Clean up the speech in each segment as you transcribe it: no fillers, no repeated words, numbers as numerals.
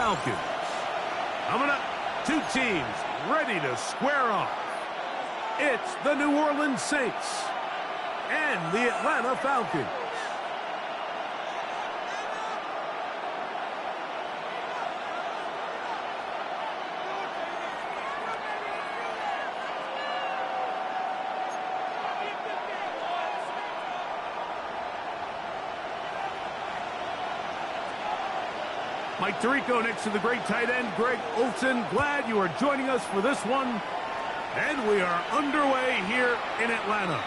Falcons. Coming up, two teams ready to square off. It's the New Orleans Saints and the Atlanta Falcons. Mike Tirico next to the great tight end, Greg Olsen. Glad you are joining us for this one. And we are underway here in Atlanta.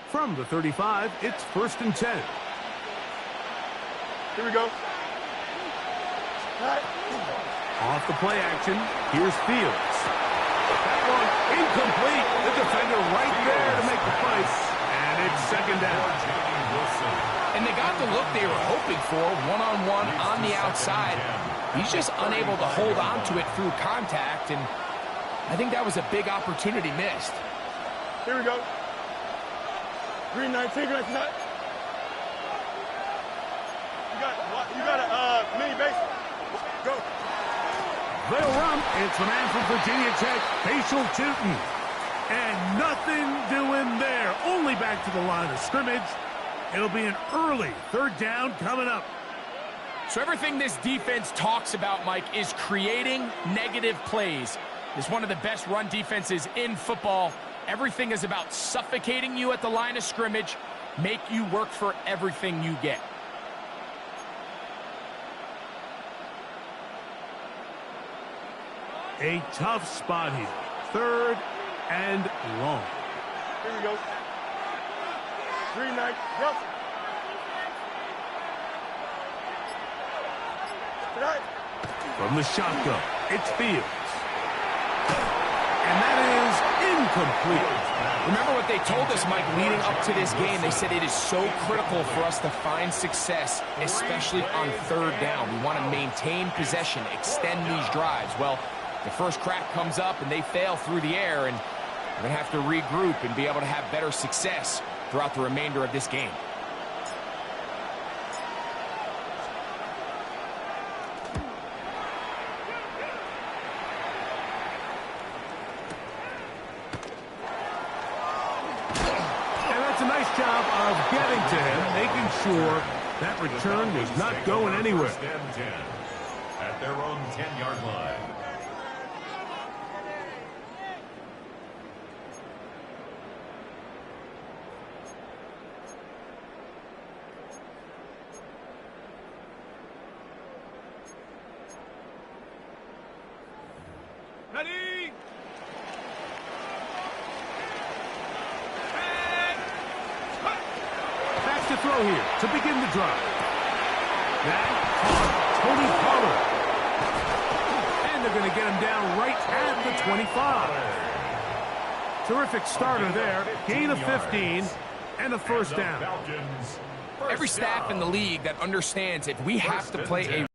From the 35, it's 1st and 10. Here we go. Off the play action, here's Fields. That one incomplete. The defender right there to make the play. And it's 2nd down. And they got the look they were hoping for, one-on-one on the outside. He's just unable to hold on to it through contact, and I think that was a big opportunity missed. Here we go. Green 19, green 19. You got a mini base. Go. They'll run. It's the man from Virginia Tech, Facial Tootin. And nothing doing there. Only back to the line of scrimmage. It'll be an early 3rd down coming up. So everything this defense talks about, Mike, is creating negative plays. It's one of the best run defenses in football. Everything is about suffocating you at the line of scrimmage, make you work for everything you get. A tough spot here. 3rd and long. Here we go. Green 9, go. From the shotgun, it's Fields. And that is incomplete. Remember what they told us, Mike, leading up to this game. They said it is so critical for us to find success, especially on 3rd down. We want to maintain possession, extend these drives. Well, the first crack comes up and they fail through the air, and we're going to have to regroup and be able to have better success throughout the remainder of this game. Job of getting to him, making sure that return was not going anywhere. At their own 10-yard line. Ready? To throw here to begin the drive. That Tony Pollard. And they're going to get him down right at the 25. Terrific starter there. Gain of 15 and a 1st down. Every staff in the league that understands if we have to play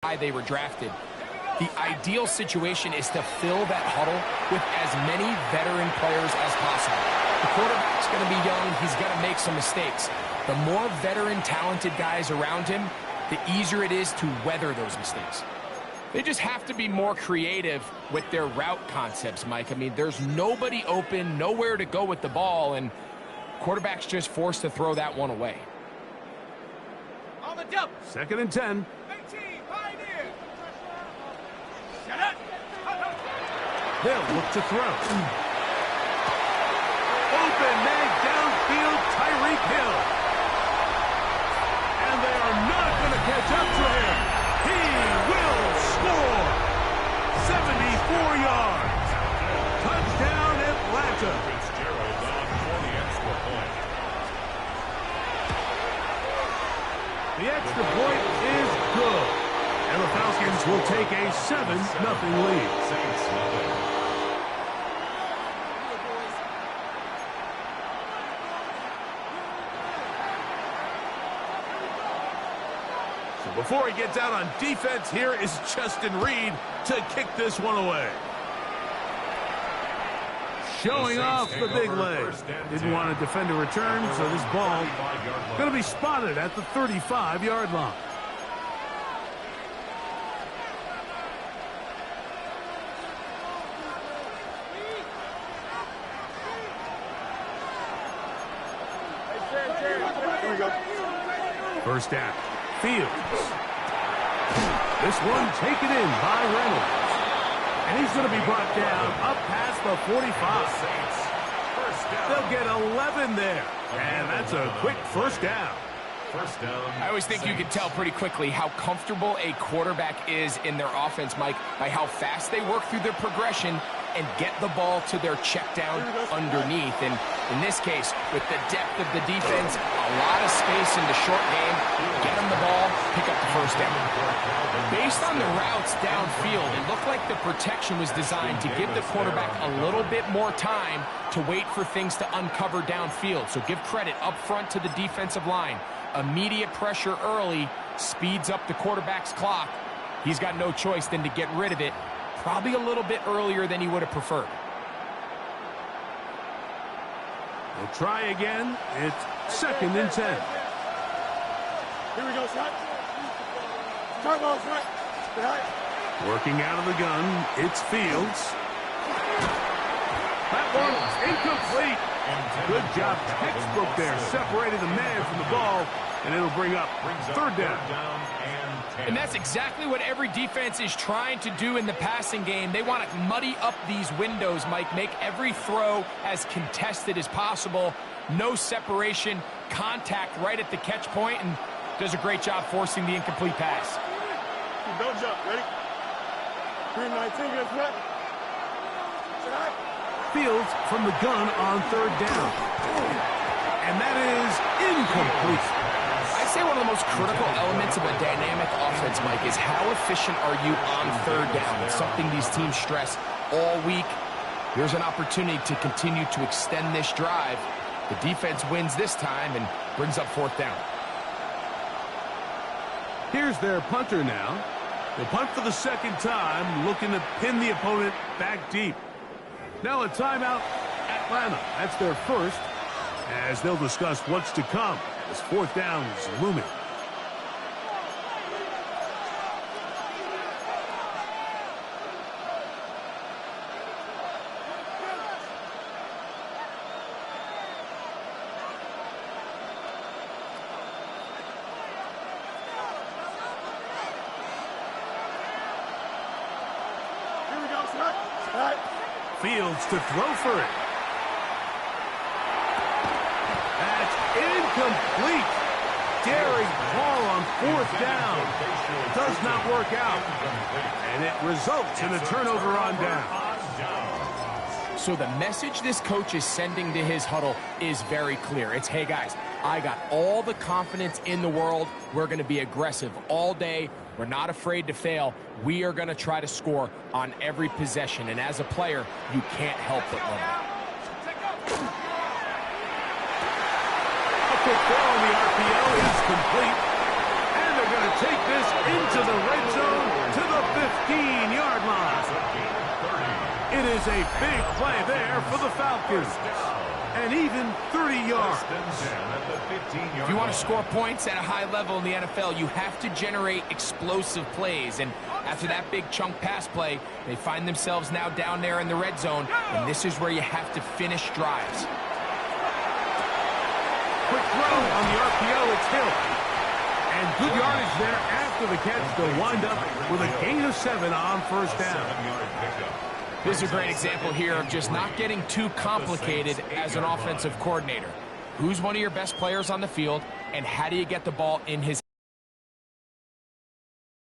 a they were drafted, the ideal situation is to fill that huddle with as many veteran players as possible. The quarterback's going to be young. He's got to make some mistakes. The more veteran, talented guys around him, the easier it is to weather those mistakes. They just have to be more creative with their route concepts, Mike. I mean, there's nobody open, nowhere to go with the ball, and quarterback's just forced to throw that one away. On the jump. 2nd and 10. They'll look to throw. Open man downfield, Tyreek Hill. And they are not going to catch up to him. He will score. 74 yards. Touchdown, Atlanta. Fitzgerald on for the extra point. The extra point is good. And the Falcons will take a 7-0 lead. Saints nothing. So before he gets out on defense, here is Justin Reed to kick this one away. Showing off the big leg. Didn't want to defend a return, so this ball going to be spotted at the 35-yard line. Here we go. First down. Fields. This one taken in by Reynolds. And he's going to be brought down up past the 45. They'll get 11 there. And that's a quick first down. First down. I always think you can tell pretty quickly how comfortable a quarterback is in their offense, Mike, by how fast they work through their progression and get the ball to their check down underneath. And in this case, with the depth of the defense, a lot of space in the short game, get them the ball, pick up the first down. Based on the routes downfield, it looked like the protection was designed to give the quarterback a little bit more time to wait for things to uncover downfield. So give credit up front to the defensive line. Immediate pressure early speeds up the quarterback's clock. He's got no choice than to get rid of it, probably a little bit earlier than he would have preferred. We'll try again. It's 2nd and 10. Here we go, Scott. Start ball, Scott. Working out of the gun, it's Fields. That one's incomplete. Good job, textbook there. Separated the man from the ball, and it'll bring up 3rd down. And that's exactly what every defense is trying to do in the passing game. They want to muddy up these windows, Mike, make every throw as contested as possible. No separation, contact right at the catch point, and does a great job forcing the incomplete pass. Don't jump. Ready? 3-19, good threat. Fields from the gun on 3rd down. And that is incomplete. I'd say one of the most critical elements of a dynamic offense, Mike, is how efficient are you on 3rd down? It's something these teams stress all week. Here's an opportunity to continue to extend this drive. The defense wins this time and brings up 4th down. Here's their punter now. They punt for the 2nd time, looking to pin the opponent back deep. Now a timeout, Atlanta. That's their first, as they'll discuss what's to come as 4th down is looming. Here we go, Scott. All right. Fields to throw for it. That's incomplete. Daring ball on 4th down. Does not work out. And it results in a turnover on down. So the message this coach is sending to his huddle is very clear. It's, hey guys, I got all the confidence in the world. We're going to be aggressive all day. We're not afraid to fail. We are going to try to score on every possession. And as a player, you can't help but love it. A quick throw on the RPO is complete. And they're going to take this into the red zone to the 15-yard line. It is a big play there for the Falcons. And even 30 yards. If you want to score points at a high level in the NFL, you have to generate explosive plays. And after that big chunk pass play, they find themselves now down there in the red zone. And this is where you have to finish drives. Quick throw on the RPO, it's Hill. And good yardage there after the catch. They'll wind up with a gain of 7 on 1st down. This is a great example here of just not getting too complicated as an offensive coordinator. Who's one of your best players on the field, and how do you get the ball in his...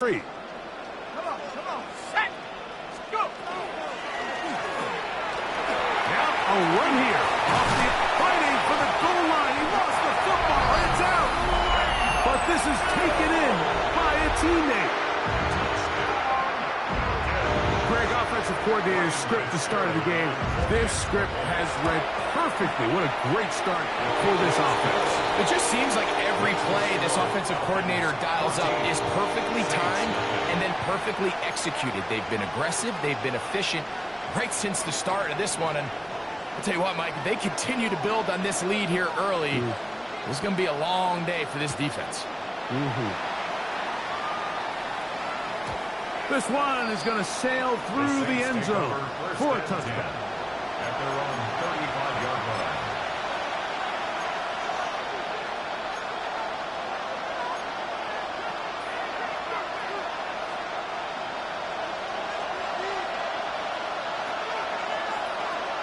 Come on, set, go! Now a run here. Fighting for the goal line. He lost the football. It's out. But this is taken in by a teammate. Greg, offensive coordinator's script to start of the game. This script has read perfectly. What a great start for this offense. It just seems like every play this offensive coordinator dials up is perfectly timed and then perfectly executed. They've been aggressive, they've been efficient right since the start of this one. And I'll tell you what, Mike, if they continue to build on this lead here early, this is going to be a long day for this defense. This one is going to sail through the end zone for a touchdown. At their own 35-yard line.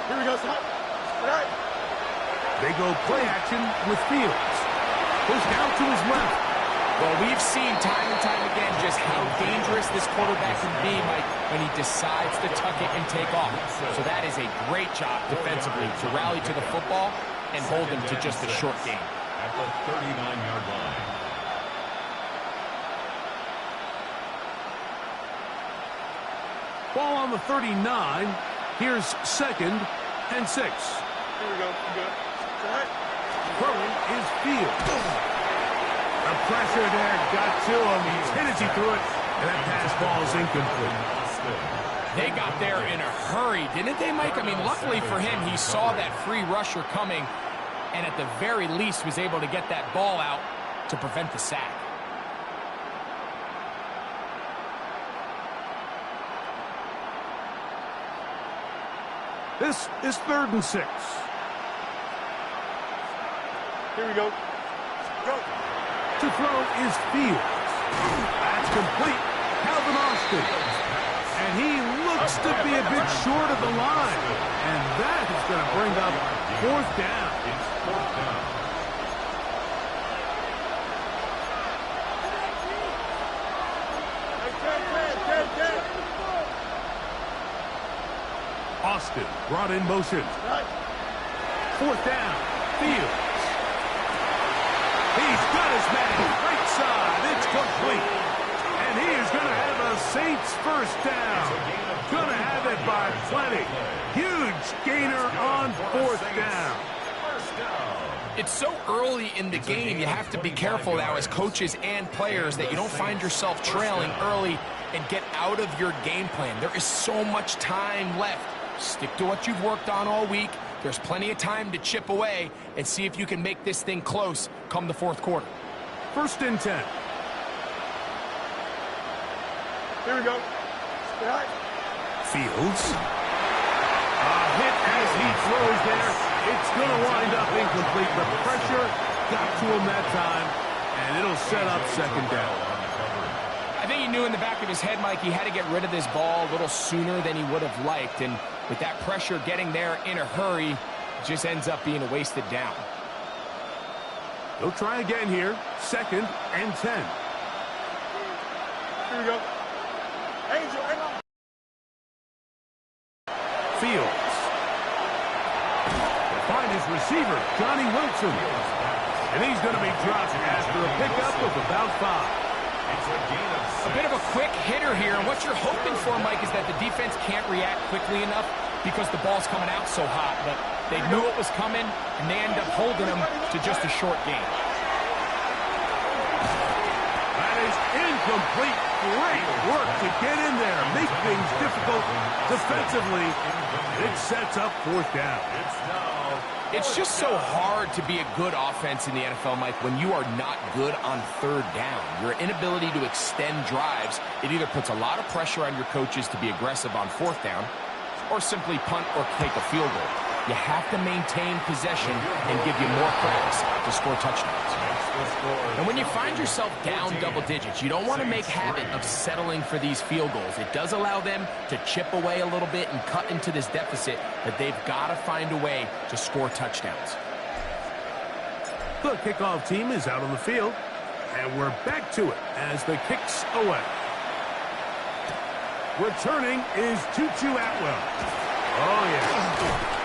Here we go, son. All right. They go play action with Fields. Goes down to his left. Well, we've seen time and time again just how dangerous this quarterback can be, Mike, when he decides to tuck it and take off. So that is a great job defensively to rally to the football and hold him to just a short gain. At the 39-yard line. Ball on the 39. Here's 2nd and 6. Here we go. Good. All right. Throwing is Fields. The pressure there got to him. He's hit as he threw it, and that pass ball is incomplete. They got there in a hurry, didn't they, Mike? I mean, luckily for him, he saw that free rusher coming, and at the very least was able to get that ball out to prevent the sack. This is 3rd and 6. Here we go. Go. To throw is Fields. That's complete. Calvin Austin. And he looks to be a bit short of the line. And that is going to bring up 4th down. It's 4th down. Hey, Austin brought in motion. All right. 4th down. Fields. He's got his man. Right side. It's complete. And he is going to have a Saints first down. Going to have it by plenty. Huge gainer on 4th down. It's so early in the game, you have to be careful now as coaches and players that you don't find yourself trailing early and get out of your game plan. There is so much time left. Stick to what you've worked on all week. There's plenty of time to chip away and see if you can make this thing close come the 4th quarter. 1st and 10. Here we go. All right. Fields. A hit as he throws there. It's going to wind up incomplete. The pressure got to him that time, and it'll set up 2nd down. I think he knew in the back of his head, Mike, he had to get rid of this ball a little sooner than he would have liked. And with that pressure getting there in a hurry, it just ends up being a wasted down. They'll try again here. 2nd and 10. Here we go. Angel. Fields. Find his receiver, Johnny Wilson. And he's going to be dropped after a pickup of about 5. A bit of a quick hitter here. What you're hoping for, Mike, is that the defense can't react quickly enough because the ball's coming out so hot. But they knew it was coming, and they end up holding him to just a short gain. That is incomplete. Great work to get in there, make things difficult defensively. It sets up 4th down. It's just so hard to be a good offense in the NFL, Mike, when you are not good on 3rd down. Your inability to extend drives, it either puts a lot of pressure on your coaches to be aggressive on 4th down or simply punt or take a field goal. You have to maintain possession and give you more cracks to score touchdowns. And when you find yourself down double digits, you don't want to make habit of settling for these field goals. It does allow them to chip away a little bit and cut into this deficit, but they've got to find a way to score touchdowns. The kickoff team is out on the field, and we're back to it as the kick's away. Returning is Tutu Atwell. Oh, yeah.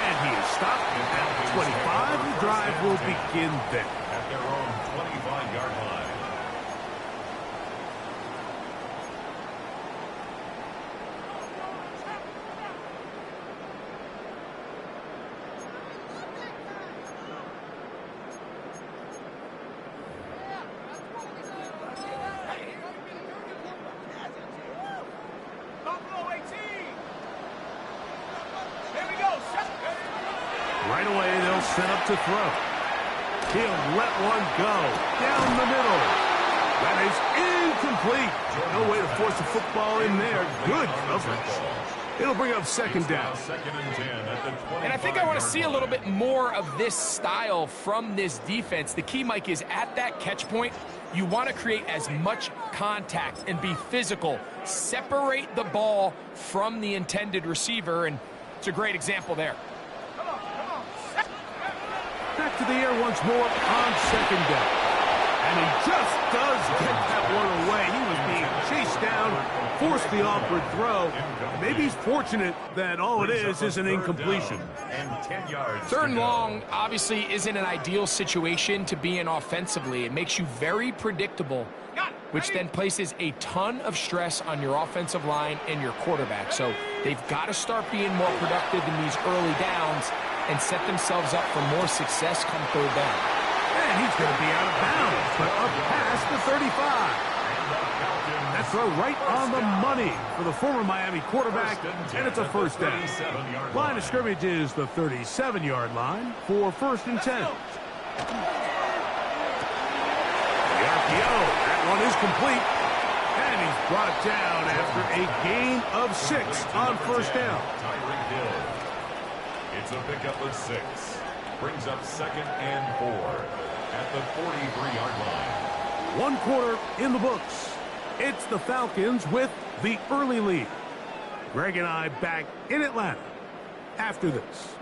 And he is stopped at the 25. The drive will begin then. At their own 25-yard line. set up to throw. He'll let one go down the middle. That is incomplete. No way to force the football in there. Good coverage. It'll bring up second down. And I think I want to see a little bit more of this style from this defense. The key, Mike, is at that catch point, you want to create as much contact and be physical. Separate the ball from the intended receiver, and it's a great example there. Back to the air once more on second down. And he just does get that one away. He was being chased down, forced the awkward throw. Maybe he's fortunate that all it is an incompletion. Third and long obviously isn't an ideal situation to be in offensively. It makes you very predictable, which then places a ton of stress on your offensive line and your quarterback. So they've got to start being more productive in these early downs and set themselves up for more success come third down. And he's going to be out of bounds, but up past the 35. That throw right on the money for the former Miami quarterback, and it's a first down. Line of scrimmage is the 37-yard line for 1st and 10. The RPO, that one is complete, and he's brought down after a gain of 6 on first down. It's a pickup of 6. Brings up 2nd and 4 at the 43-yard line. 1 quarter in the books. It's the Falcons with the early lead. Greg and I back in Atlanta after this.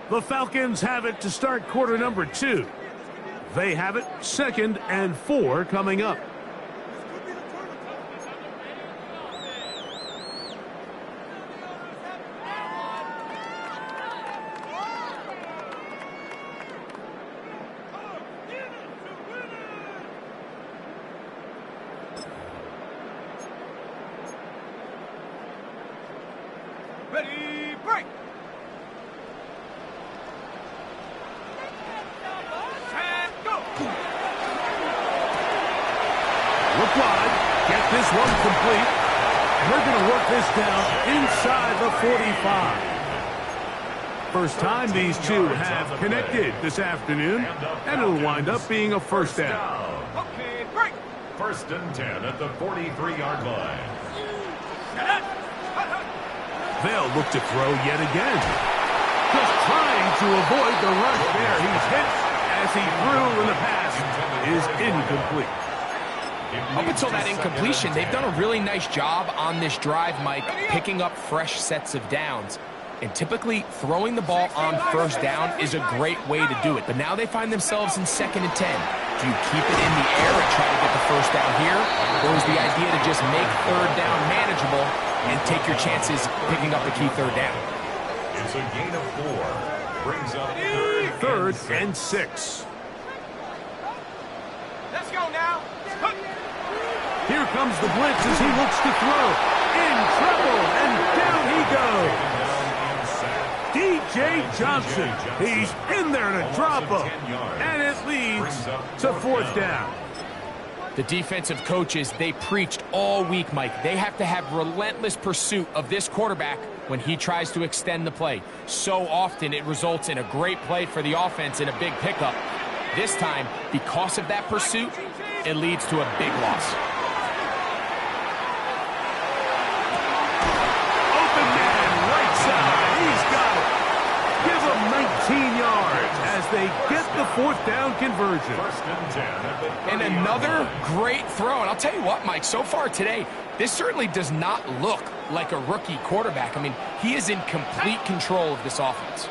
The Falcons have it to start quarter number 2. They have it 2nd and 4 coming up. Ready, break! And go! Look wide. Get this one complete. And we're going to work this down inside the 45. First time these two have connected this afternoon, and it'll wind up being a first down. Okay, break! 1st and 10 at the 43-yard line. They'll look to throw yet again. Just trying to avoid the rush there. He's hit as he threw, and the pass is incomplete. Up until that incompletion, they've done a really nice job on this drive, Mike, picking up fresh sets of downs. And typically, throwing the ball on first down is a great way to do it. But now they find themselves in 2nd and 10. Do you keep it in the air and try to get the first down here? Or is the idea to just make third down manageable and take your chances picking up the key third down? It's a gain of 4. Brings up 3rd and 6. Let's go now! Here comes the blitz as he looks to throw. In trouble, and down he goes. D.J. Johnson. He's in there to drop him. And it leads to 4th down. The defensive coaches, they preached all week, Mike. They have to have relentless pursuit of this quarterback when he tries to extend the play. So often it results in a great play for the offense and a big pickup. This time, because of that pursuit, it leads to a big loss. Open man, right side. He's got it. Give him 19 yards as they get the 4th down conversion. 1st and 10 at the 30-yard And another line. great throw. And I'll tell you what, Mike, so far today, this certainly does not look like a rookie quarterback. I mean, he is in complete control of this offense.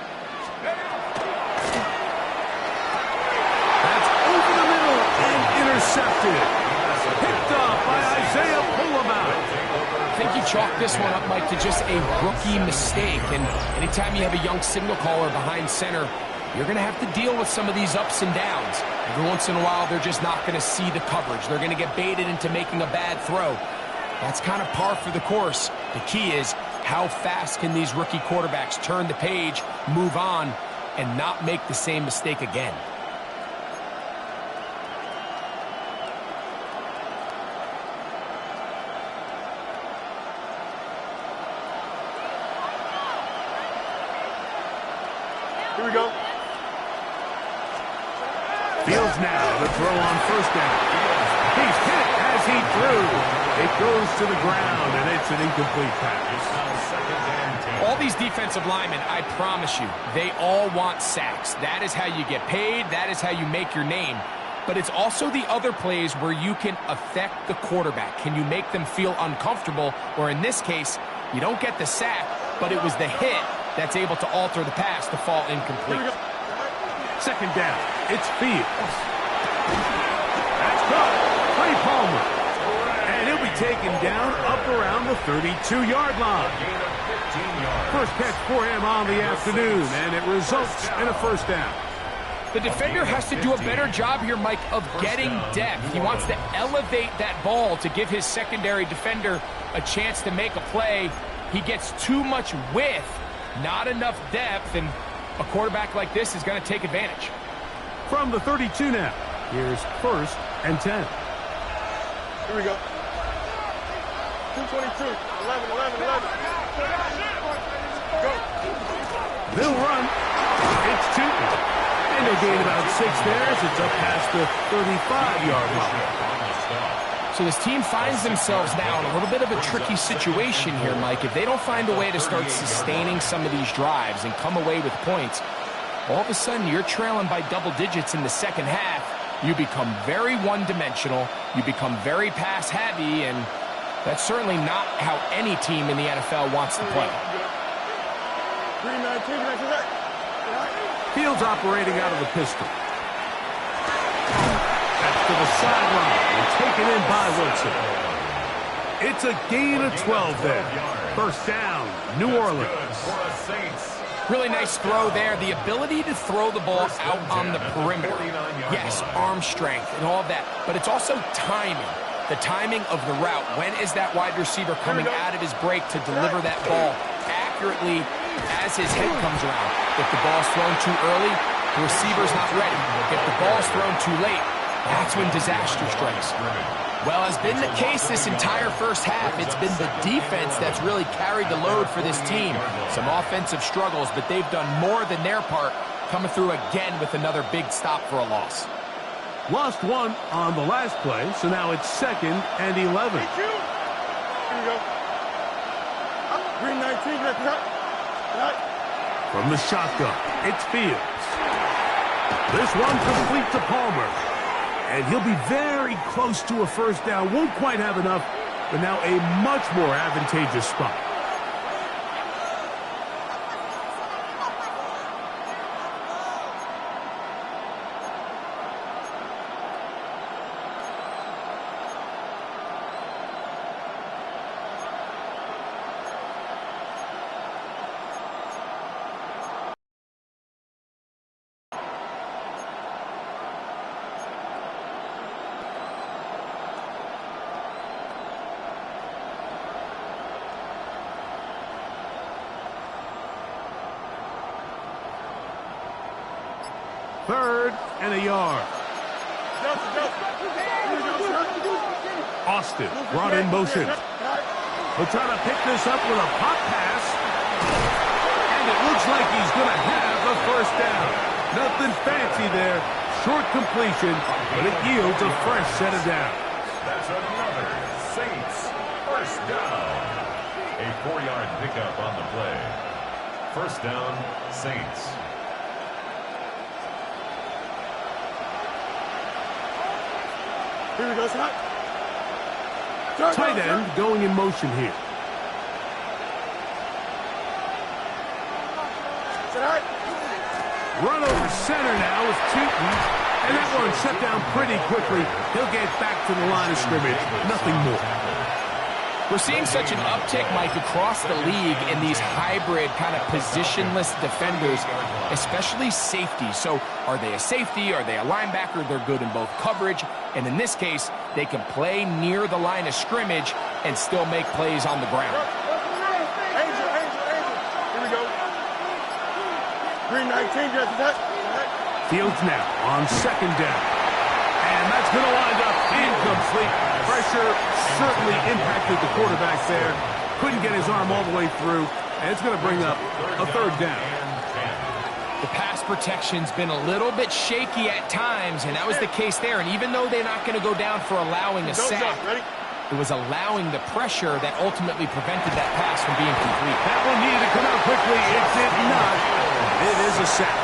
That's over the middle and intercepted. Picked off by Isaiah Pulamaut. I think you chalk this one up, Mike, to just a rookie mistake. And anytime you have a young signal caller behind center, you're going to have to deal with some of these ups and downs. Every once in a while, they're just not going to see the coverage. They're going to get baited into making a bad throw. That's kind of par for the course. The key is how fast can these rookie quarterbacks turn the page, move on, and not make the same mistake again. Here we go. Fields now to throw on first down. He's hit as he threw. It goes to the ground, and it's an incomplete pass. All these defensive linemen, I promise you, they all want sacks. That is how you get paid. That is how you make your name. But it's also the other plays where you can affect the quarterback. Can you make them feel uncomfortable? Or in this case, you don't get the sack, but it was the hit that's able to alter the pass to fall incomplete. Second down. It's Fields. That's caught. Trey Palmer. And he'll be taken down up around the 32-yard line. First catch for him on the afternoon, and it results in a first down. The defender has to do a better job here, Mike, of getting depth. He wants to elevate that ball to give his secondary defender a chance to make a play. He gets too much width, not enough depth, and a quarterback like this is going to take advantage. From the 32 now, here's first and 10. Here we go. 222. 11. Go. They'll run. It's Tootin. And they gain about 6 there as it's up past the 35-yard line. So this team finds themselves now in a little bit of a tricky situation here, Mike. If they don't find a way to start sustaining some of these drives and come away with points, all of a sudden you're trailing by double digits in the second half. You become very one-dimensional. You become very pass-heavy, and that's certainly not how any team in the NFL wants to play. 319. Fields operating out of the pistol. That's to the sideline and taken in by Wilson. It's a gain of 12 there. First down, New Orleans. Really nice throw there. The ability to throw the ball out on the perimeter. Yes, arm strength and all of that, but it's also timing. The timing of the route. When is that wide receiver coming out of his break to deliver that ball accurately as his head comes around? If the ball's thrown too early, the receiver's not ready. If the ball's thrown too late, that's when disaster strikes. Well, has been the case this entire first half. It's been the defense that's really carried the load for this team. Some offensive struggles, but they've done more than their part, coming through again with another big stop for a loss. Lost one on the last play, so now it's 2nd and 11. Here we go. 319. From the shotgun, it's Fields. This one complete to Palmer. And he'll be very close to a first down. Won't quite have enough, but now a much more advantageous spot. Third and a yard. Austin brought in motion. He'll try to pick this up with a pop pass. And it looks like he's going to have a first down. Nothing fancy there. Short completion, but it yields a fresh set of downs. That's another Saints first down. A 4-yard pickup on the play. First down, Saints. Here we go, Scott. Tight end going in motion here. Run over center now with Tootin. And that one shut down pretty quickly. He'll get back to the line of scrimmage. Nothing more. We're seeing such an uptick, Mike, across the league in these hybrid kind of positionless defenders, especially safety. So are they a safety? Are they a linebacker? They're good in both coverage. And in this case, they can play near the line of scrimmage and still make plays on the ground. Angel. Here we go. 319, just that. Fields now on second down. And that's going to wind up incomplete. Pressure certainly impacted the quarterback there. Couldn't get his arm all the way through. And it's going to bring up a third down. The pass pass protection's been a little bit shaky at times, and that was the case there. And even though they're not going to go down for allowing a sack, it was allowing the pressure that ultimately prevented that pass from being complete. That one needed to come out quickly. It did not. It is a sack.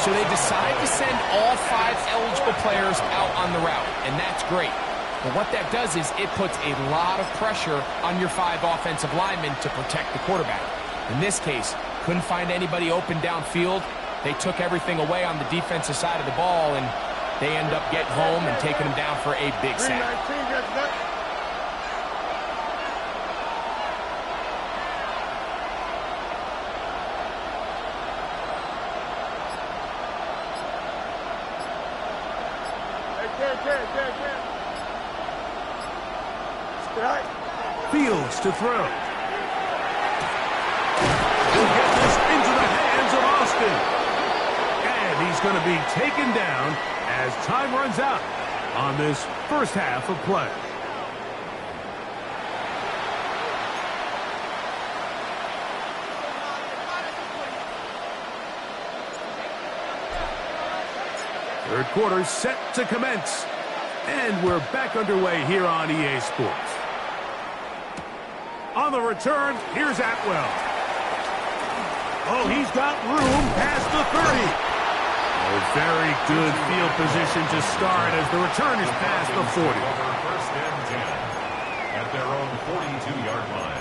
So they decide to send all 5 eligible players out on the route, and that's great. But what that does is it puts a lot of pressure on your 5 offensive linemen to protect the quarterback. In this case, couldn't find anybody open downfield. They took everything away on the defensive side of the ball, and they end up getting home and taking them down for a big sack. Fields to throw. He'll get this into the hands of Austin. And he's going to be taken down as time runs out on this first half of play. Third quarter set to commence. And we're back underway here on EA Sports. On the return, here's Atwell. Oh, he's got room past the 30. A very good field position to start as the return is past the 40. First and 10 at their own 42-yard line.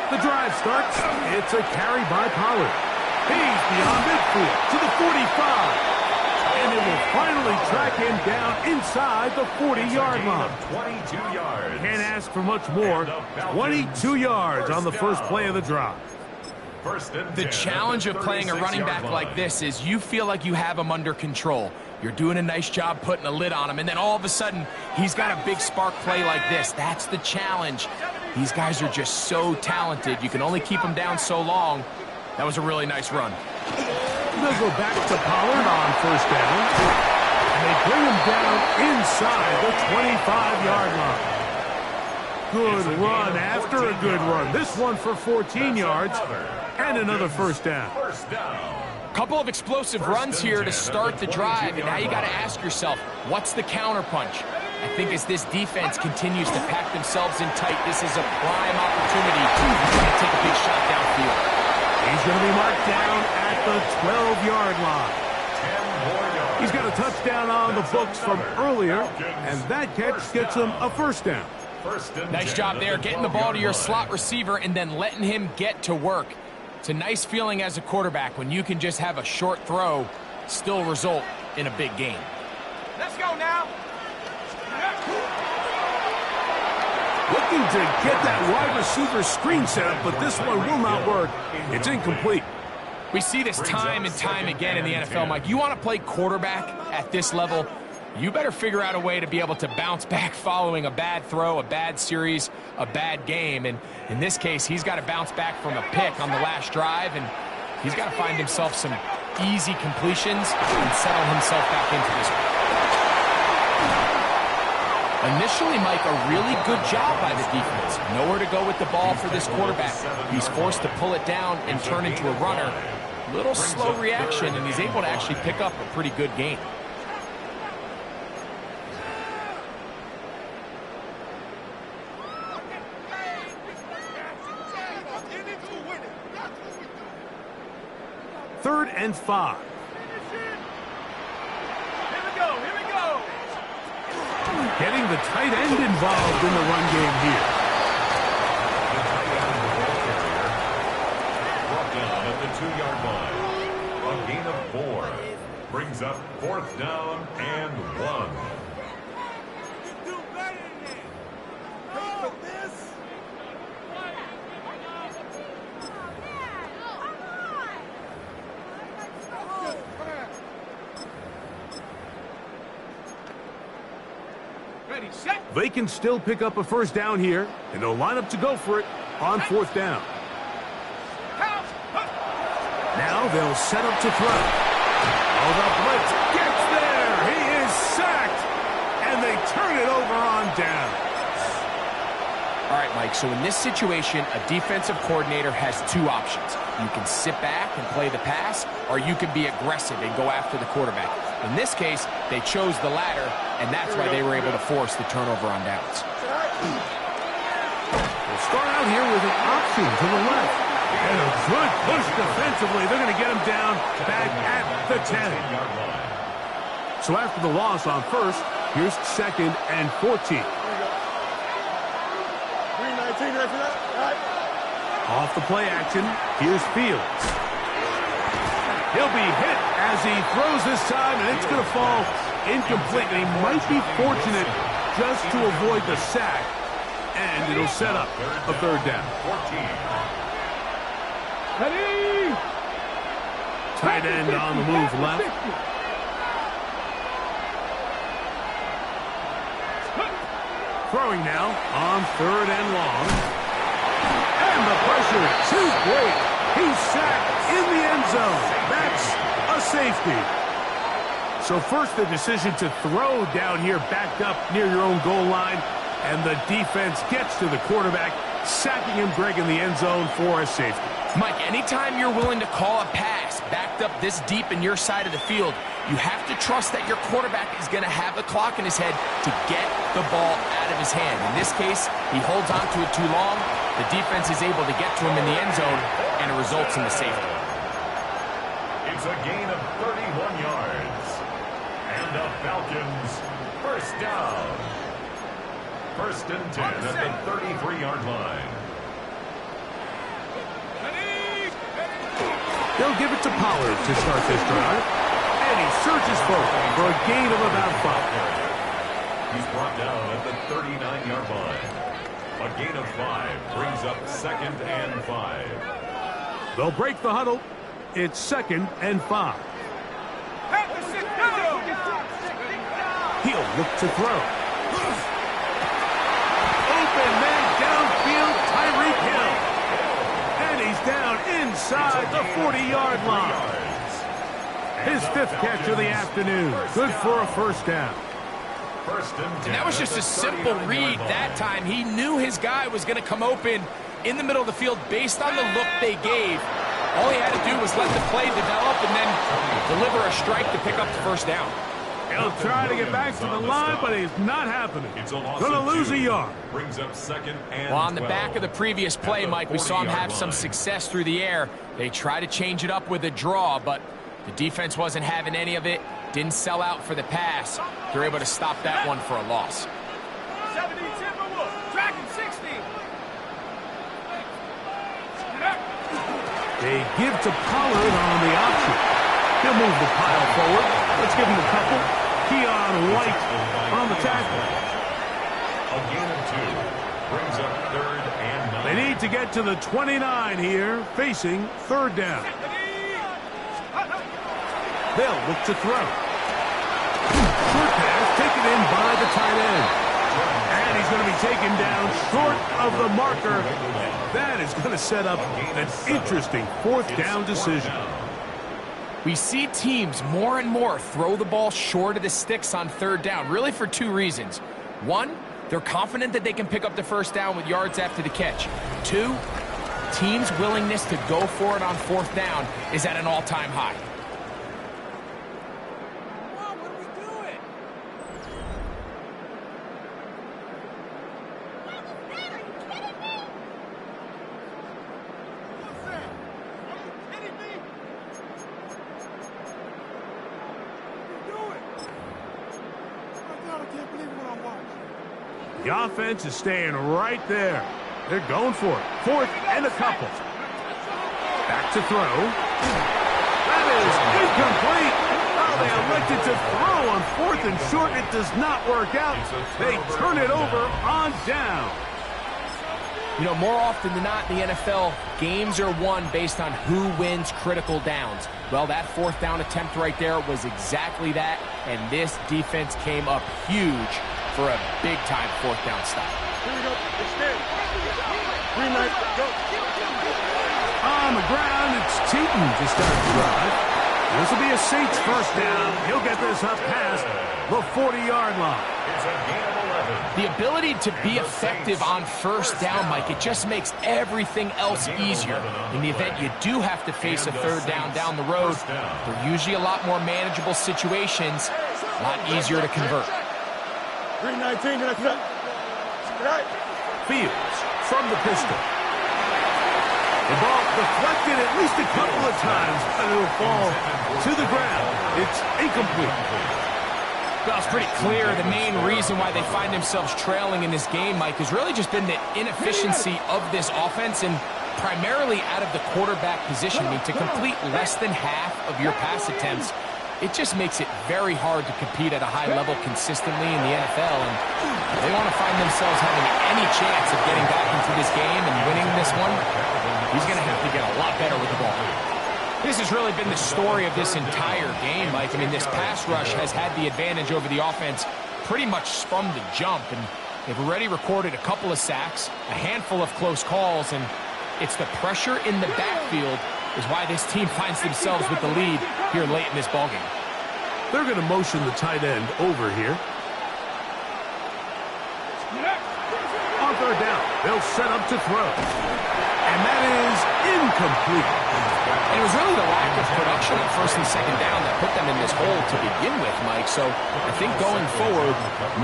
The drive starts. It's a carry by Pollard. He's beyond midfield to the 45. And it will finally track him down inside the 40-yard line. 22 yards. Can't ask for much more. 22 yards on the first play of the drive. The challenge of playing a running back like this is you feel like you have him under control. You're doing a nice job putting a lid on him, and then all of a sudden, he's got a big spark play like this. That's the challenge. These guys are just so talented. You can only keep them down so long. That was a really nice run. They'll go back to Pollard on first down. And they bring him down inside the 25-yard line. Good run after a good run. This one for 14 yards and another first down. Couple of explosive runs here to start the drive, and now you got to ask yourself, what's the counterpunch? I think as this defense continues to pack themselves in tight, this is a prime opportunity to take a big shot downfield. He's going to be marked down at the 12-yard line. He's got a touchdown on the books from earlier, and that catch gets him a first down. Nice job there, getting the ball to your slot receiver and then letting him get to work. It's a nice feeling as a quarterback when you can just have a short throw still result in a big game. Let's go now. Looking to get that wide receiver screen set up, but this one will not work. It's incomplete. We see this time and time again in the NFL, Mike. You want to play quarterback at this level, you better figure out a way to be able to bounce back following a bad throw, a bad series, a bad game. And in this case, he's got to bounce back from a pick on the last drive, and he's got to find himself some easy completions and settle himself back into this one. Initially, Mike, a really good job by the defense. Nowhere to go with the ball for this quarterback. He's forced to pull it down and turn into a runner. Little slow reaction, and he's able to actually pick up a pretty good gain. Third and 5. Getting the tight end involved in the run game here. Brought down at the 2-yard line. A gain of 4. Brings up fourth down and 1. Ready, They can still pick up a first down here, and they'll line up to go for it on fourth down. Now they'll set up to throw. Oh, the blitz gets there. He is sacked, and they turn it over on down. All right, Mike, so in this situation, a defensive coordinator has two options. You can sit back and play the pass, or you can be aggressive and go after the quarterback. In this case, they chose the latter, and that's why they were able to force the turnover on downs. We'll start out here with an option to the left. And a good push defensively. They're going to get him down back at the 10. So after the loss on first, here's 2nd and 14. Off the play action, here's Fields. He'll be hit as he throws this time, and it's going to fall incomplete. And he might be fortunate just to avoid the sack, and it'll set up a third down. Tight end on the move left. Throwing now on 3rd and long. And the pressure is too great. He's sacked in the end zone. That's a safety. So first the decision to throw down here backed up near your own goal line. And the defense gets to the quarterback, sacking him, Greg, in the end zone for a safety. Mike, anytime you're willing to call a pass backed up this deep in your side of the field, you have to trust that your quarterback is going to have the clock in his head to get the ball out of his hand. In this case, he holds on to it too long. The defense is able to get to him in the end zone, and it results in the safety. It's a gain of 31 yards. And the Falcons, first down. 1st and 10 at the 33-yard line. They'll give it to Pollard to start this drive. And he surges forward for a gain of about 5. He's brought down at the 39-yard line. A gain of 5 brings up 2nd and 5. They'll break the huddle. It's 2nd and 5. He'll look to throw. Open man downfield, Tyreek Hill. And he's down inside the 40-yard line. His 5th catch of the afternoon. Good for a first down. And that was just a simple read that time. He knew his guy was going to come open in the middle of the field based on the look they gave. All he had to do was let the play develop and then deliver a strike to pick up the first down. He'll try to get back to the line, but it's not happening. Going to lose a yard. Brings up 2nd and well, on the back of the previous play, Mike, we saw him have some success through the air. They try to change it up with a draw, but the defense wasn't having any of it. Didn't sell out for the pass. They're able to stop that one for a loss. 70 Timberwolves, tracking 60. They give to Pollard on the option. He'll move the pile forward. Let's give him a couple. Keon White on the tackle. A gain of 2 brings up 3rd and 9. They need to get to the 29 here, facing 3rd down. They'll look to throw. Short pass taken in by the tight end. And he's going to be taken down short of the marker. That is going to set up an interesting 4th down decision. We see teams more and more throw the ball short of the sticks on 3rd down, really for 2 reasons. 1, they're confident that they can pick up the first down with yards after the catch. 2, teams' willingness to go for it on 4th down is at an all-time high. The offense is staying right there. They're going for it. 4th and a couple. Back to throw. That is incomplete. Oh, they elected to throw on 4th and short. It does not work out. They turn it over on down. You know, more often than not in the NFL, games are won based on who wins critical downs. Well, that 4th down attempt right there was exactly that, and this defense came up huge for a big-time fourth down stop. Here we go. Extend. Green light. Go. On the ground, it's Tootin to start the drive. This will be a Saints first down. He'll get this up past the 40-yard line. It's a gain of 11. The ability to be effective on first down, Mike, it just makes everything else easier. In the event you do have to face a third down the road, they're usually a lot more manageable situations, a lot easier to convert. Green 19. Right. Fields from the pistol. The ball deflected at least a couple of times, and it'll fall to the ground. It's incomplete. Well, it's pretty clear the main reason why they find themselves trailing in this game, Mike, has really just been the inefficiency of this offense and primarily out of the quarterback position. I mean, to complete less than half of your pass attempts, it just makes it very hard to compete at a high level consistently in the NFL. And they want to find themselves having any chance of getting back into this game and winning this one. He's going to have to get a lot better with the ball. This has really been the story of this entire game, Mike. I mean, this pass rush has had the advantage over the offense pretty much from the jump. And they've already recorded a couple of sacks, a handful of close calls, and it's the pressure in the backfield is why this team finds themselves with the lead here late in this ballgame. They're going to motion the tight end over here. On third down, they'll set up to throw. And that is incomplete. And it was really the lack of production on first and second down that put them in this hole to begin with, Mike. So I think going forward,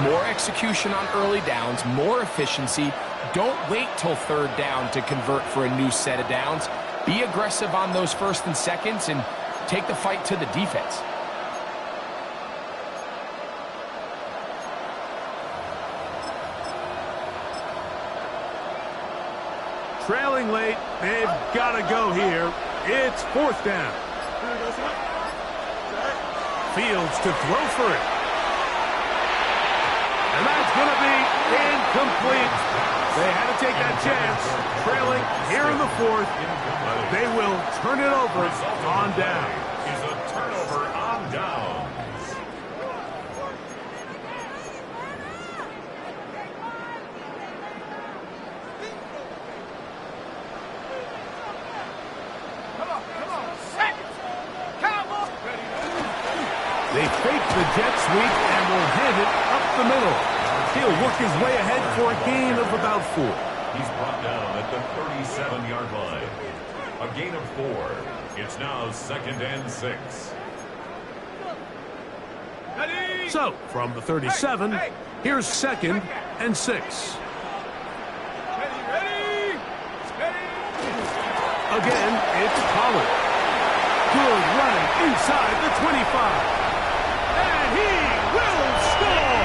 more execution on early downs, more efficiency. Don't wait till third down to convert for a new set of downs. Be aggressive on those first and seconds and take the fight to the defense. Trailing late, they've got to go here. It's fourth down. Fields to throw for it. And that's going to be incomplete. They had to take that chance. Trailing here in the fourth. They will turn it over on down. Is a turnover on downs. They fake the jet sweep and will hit it up the middle. He'll work his way ahead for a gain of about 4. He's brought down at the 37-yard line. A gain of 4. It's now 2nd and 6. So, from the 37, here's 2nd and 6. Again, it's Pollard. Good running inside the 25. And he will score!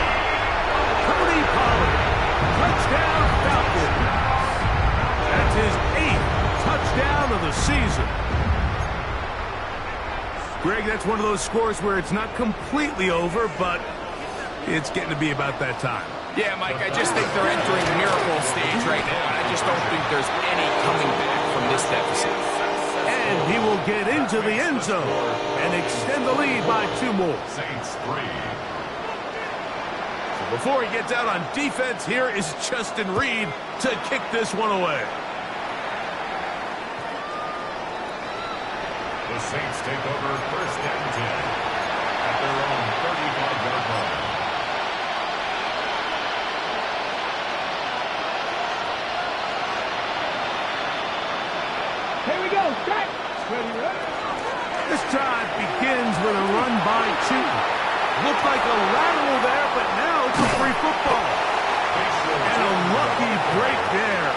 Tony Pollard, touchdown Falcons. That's his 8th touchdown of the season. Greg, that's one of those scores where it's not completely over, but it's getting to be about that time. Yeah, Mike, I just think they're entering the miracle stage right now. I just don't think there's any coming back from this deficit. And he will get into the end zone and extend the lead by 2 more. Saints 3. So before he gets out on defense, here is Justin Reed to kick this one away. The Saints take over 1st and 10 at their own 35-yard line. Here we go. Strike. This drive begins with a run by Tootin. Looked like a lateral there, but now it's a free football. And a lucky break there.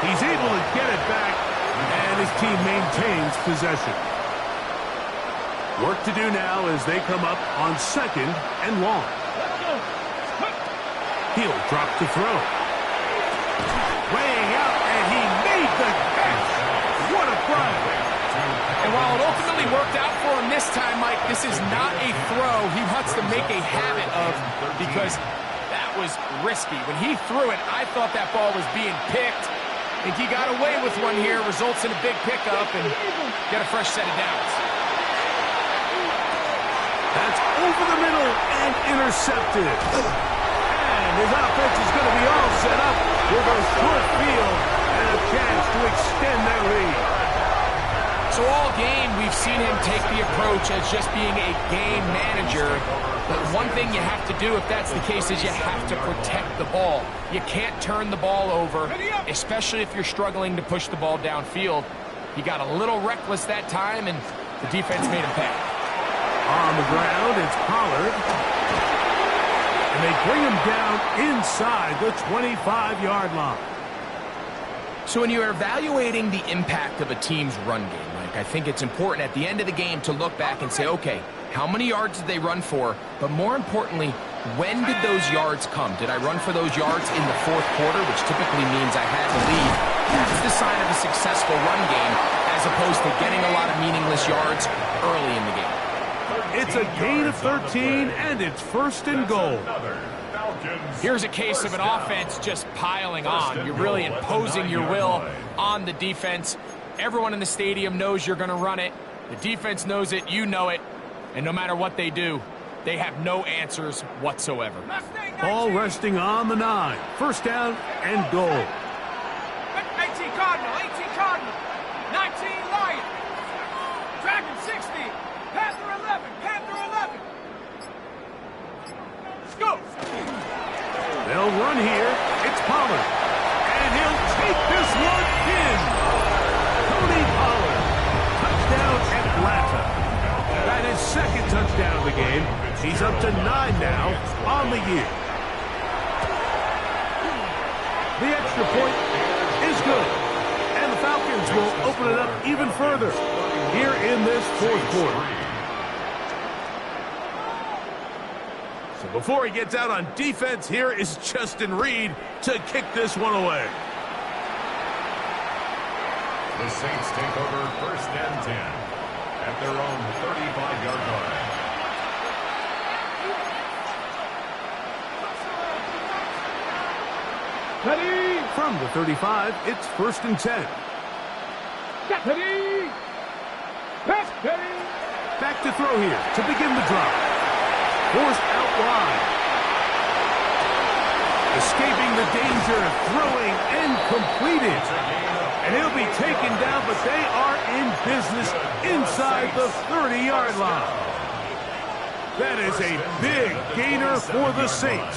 He's able to get it back, and his team maintains possession. Work to do now as they come up on 2nd and long. He'll drop the throw. Weighing out, and he made the catch. What a play. And while it ultimately worked out for him this time, Mike, this is not a throw he wants to make a habit of because that was risky. When he threw it, I thought that ball was being picked. I think he got away with one here, results in a big pickup, and get a fresh set of downs. That's over the middle and intercepted. And And his offense is going to be all set up with a short field and a chance to extend their lead. So all game, we've seen him take the approach as just being a game manager. But one thing you have to do, if that's the case, is you have to protect the ball. You can't turn the ball over, especially if you're struggling to push the ball downfield. He got a little reckless that time, and the defense made him pay. On the ground, it's Pollard. And they bring him down inside the 25-yard line. So when you're evaluating the impact of a team's run game, Mike, I think it's important at the end of the game to look back and say, okay, how many yards did they run for? But more importantly, when did those yards come? Did I run for those yards in the fourth quarter, which typically means I had the lead? That's the sign of a successful run game, as opposed to getting a lot of meaningless yards early in the game. It's a gain of 13, and it's first and goal. Here's a case of an offense just piling on. You're really imposing your will on the defense. Everyone in the stadium knows you're going to run it. The defense knows it. You know it. And no matter what they do, they have no answers whatsoever. Ball resting on the 9. First down and goal. 18 Cardinal, 18 Cardinal, 19 Lion, Dragon 60, Panther 11, Panther 11. Let's go. They'll run here. It's Pollard. And he'll take this one in. Tony Pollard. Touchdown Atlanta. That is second touchdown of the game. He's up to 9 now on the year. The extra point is good. And the Falcons will open it up even further here in this fourth quarter. So before he gets out on defense, here is Justin Reed to kick this one away. The Saints take over first and 10 at their own 35-yard line. Ready? From the 35, it's first and 10. Ready? Ready? Back to throw here to begin the drive. Forced out wide. Escaping the danger, throwing and completed. And he'll be taken down, but they are in business inside the 30-yard line. That is a big gainer for the Saints.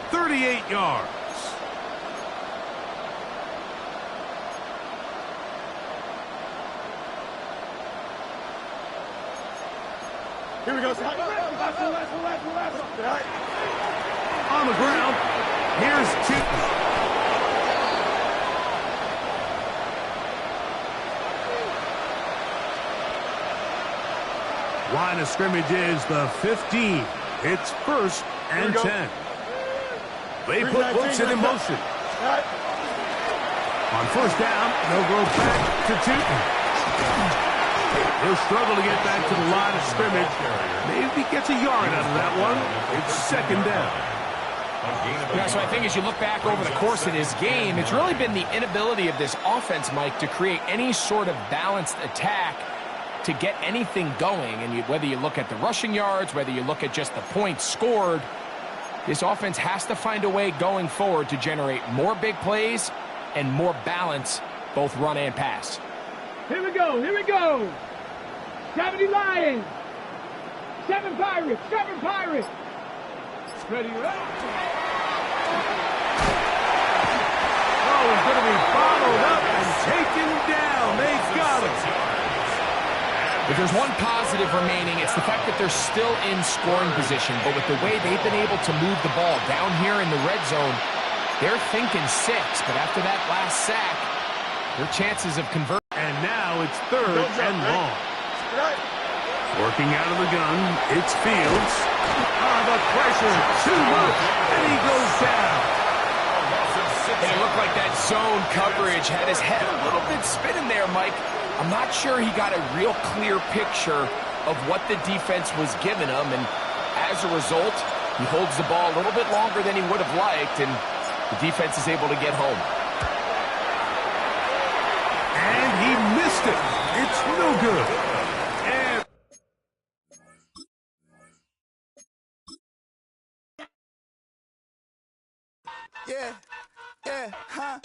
38 yards. Here we go, Scott. Last one. On the ground, here's Cheaton. Line of scrimmage is the 15. It's first and 10. They put Wilson in motion. On first down, they'll go back to Cheaton. He'll struggle to get back to the line of scrimmage. Maybe gets a yard out of that one. It's second down. Yeah, so I think as you look back over the course of this game, it's really been the inability of this offense, Mike, to create any sort of balanced attack to get anything going. And whether you look at the rushing yards, whether you look at just the points scored, this offense has to find a way going forward to generate more big plays and more balance, both run and pass. Here we go. 70 Lions. 7 Pirates. Ready, Oh, he's going to be followed up and taken down. They've got him. If there's one positive remaining, it's the fact that they're still in scoring position. But with the way they've been able to move the ball down here in the red zone, they're thinking 6. But after that last sack, their chances of converting. And now it's third and long. Working out of the gun, it's Fields. The pressure, too much, and he goes down. And it looked like that zone coverage had his head a little bit spinning there, Mike. I'm not sure he got a real clear picture of what the defense was giving him, and as a result, he holds the ball a little bit longer than he would have liked, and the defense is able to get home. And he missed it. It's no good. Yeah, yeah, huh?